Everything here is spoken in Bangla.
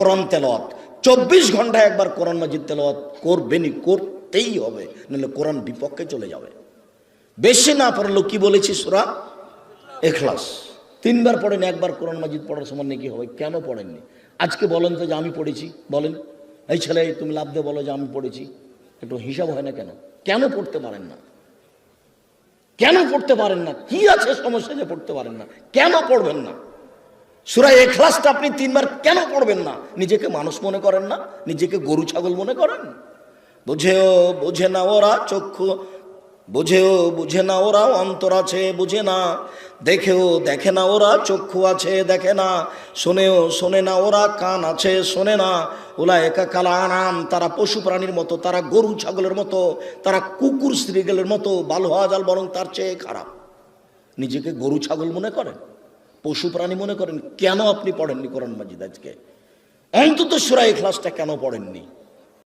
কোরআন তেলাওয়াত 24 ঘন্টায় একবার কোরআন মাজিদ তেলাওয়াত করবেনই, করতেই হবে, নাহলে কোরআন বিপক্ষে চলে যাবে। বেশি না পড়লো কি বলেছি সূরা ইখলাস 3 বার পড়েন, একবার কোরআন মাজিদ পড়ার সমান নাকি হবে। কেন পড়েননি আজকে বলেন তো যে আমি পড়েছি? বলেন, এই ছেলে তুমি লাভ দিয়ে বলো যে আমি পড়েছি। একটু হিসাব হয় না কেন? কেন পড়তে পারেন না? কেন পড়তে পারেন না? কি আছে সমস্যা যে পড়তে পারেন না? কেন পড়বেন না? সূরা ইখলাসটা আপনি 3 বার কেন পড়বেন না? নিজেকে মানুষ মনে করেন না? নিজেকে গরু ছাগল মনে করেন? বুঝেও বুঝে না ওরা চক্ষু, বুঝেও বুঝে না ওরা অন্তর আছে বুঝে না, দেখেও দেখে না ওরা চক্ষু আছে দেখে না, শোনেও শোনে না ওরা কান আছে শোনে না। উলায়েকা কাল আনাম, তারা পশু প্রাণীর মতো, তারা গরু ছাগলের মতো, তারা কুকুর শ্রীগেলের মতো, বাল হওয়া যাল বরং তার চেয়ে খারাপ। নিজেকে গরু ছাগল মনে করেন, পশু প্রাণী মনে করেন। কেন আপনি পড়েননি কোরআন মাজিদ? আজকে অন্তত সূরা ইখলাসটা কেন পড়েননি?